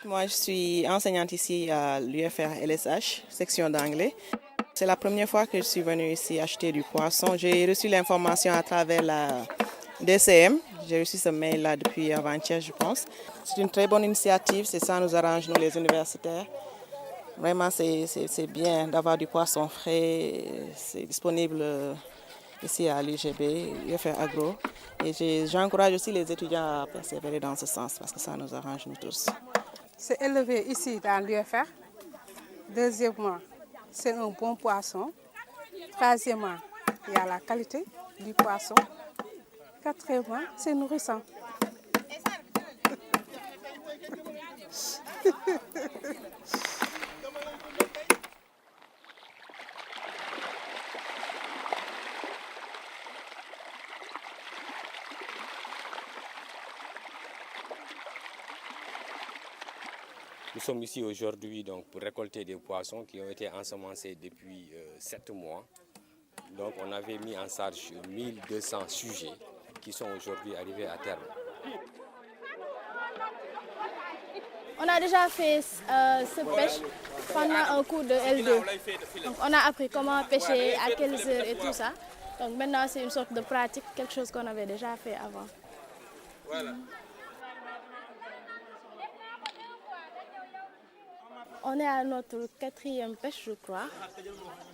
Moi, je suis enseignante ici à l'UFR LSH, section d'anglais. C'est la première fois que je suis venue ici acheter du poisson. J'ai reçu l'information à travers la DCM. J'ai reçu ce mail-là depuis avant-hier, je pense. C'est une très bonne initiative, c'est ça nous arrange, nous les universitaires. Vraiment, c'est bien d'avoir du poisson frais. C'est disponible ici à l'UGB, UFR Agro. Et j'encourage aussi les étudiants à persévérer dans ce sens parce que ça nous arrange nous tous. C'est élevé ici dans l'UFR. Deuxièmement, c'est un bon poisson. Troisièmement, il y a la qualité du poisson. Quatrièmement, c'est nourrissant. Nous sommes ici aujourd'hui pour récolter des poissons qui ont été ensemencés depuis 7 mois. Donc on avait mis en charge 1200 sujets qui sont aujourd'hui arrivés à terme. On a déjà fait cette pêche pendant un cours de L2. Donc on a appris comment pêcher, à quelles heures et tout ça. Donc maintenant c'est une sorte de pratique, quelque chose qu'on avait déjà fait avant. Voilà. On est à notre 4e pêche, je crois,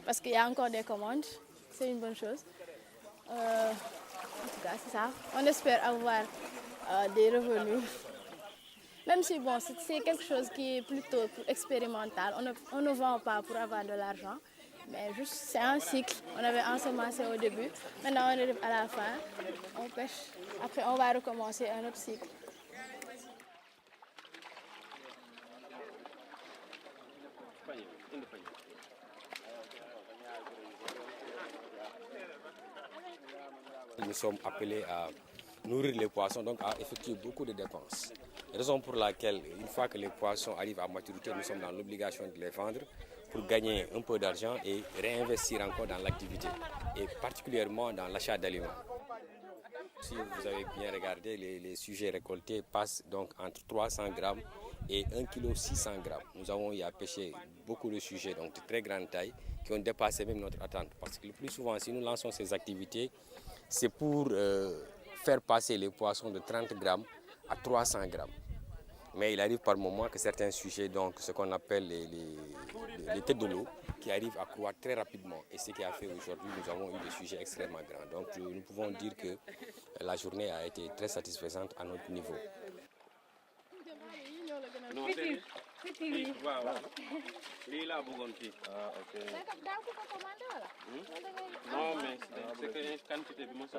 parce qu'il y a encore des commandes. C'est une bonne chose. En tout cas, c'est ça. On espère avoir des revenus. Même si bon, c'est quelque chose qui est plutôt expérimental. On ne vend pas pour avoir de l'argent, mais juste c'est un cycle. On avait ensemencé au début, maintenant on arrive à la fin, on pêche. Après on va recommencer un autre cycle. Nous sommes appelés à nourrir les poissons, donc à effectuer beaucoup de dépenses. Raison pour laquelle, une fois que les poissons arrivent à maturité, nous sommes dans l'obligation de les vendre pour gagner un peu d'argent et réinvestir encore dans l'activité, et particulièrement dans l'achat d'aliments. Si vous avez bien regardé, les sujets récoltés passent donc entre 300 grammes et 1,6 kg. Nous avons eu à pêcher beaucoup de sujets donc de très grande taille qui ont dépassé même notre attente. Parce que le plus souvent, si nous lançons ces activités, c'est pour faire passer les poissons de 30 grammes à 300 grammes. Mais il arrive par moment que certains sujets, donc ce qu'on appelle les têtes de l'eau, qui arrivent à croître très rapidement. Et ce qui a fait aujourd'hui, nous avons eu des sujets extrêmement grands. Donc nous pouvons dire que la journée a été très satisfaisante à notre niveau. Non, mais c'est que quantité de masse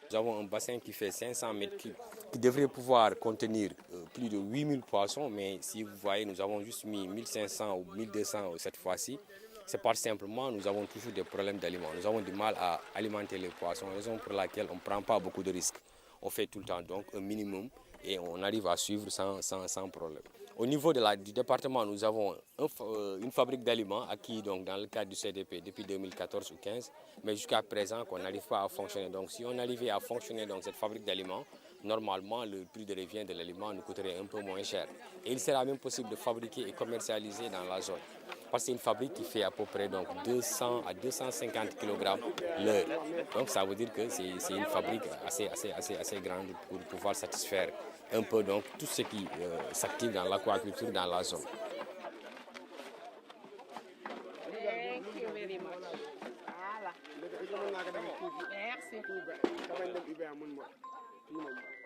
Nous avons un bassin qui fait 500 mètres cubes, qui devrait pouvoir contenir plus de 8000 poissons, mais si vous voyez, nous avons juste mis 1500 ou 1200 cette fois-ci. C'est parce simplement nous avons toujours des problèmes d'aliments. Nous avons du mal à alimenter les poissons, raison pour laquelle on ne prend pas beaucoup de risques. On fait tout le temps donc un minimum et on arrive à suivre sans problème. Au niveau du département, nous avons une fabrique d'aliments acquis donc, dans le cadre du CDP depuis 2014 ou 2015, mais jusqu'à présent qu'on n'arrive pas à fonctionner. Donc si on arrivait à fonctionner dans cette fabrique d'aliments, normalement le prix de revient de l'aliment nous coûterait un peu moins cher. Et il sera même possible de fabriquer et commercialiser dans la zone. Parce que c'est une fabrique qui fait à peu près donc 200 à 250 kg l'heure. Donc ça veut dire que c'est une fabrique assez grande pour pouvoir satisfaire un peu donc tout ce qui s'active dans l'aquaculture dans la zone. Merci.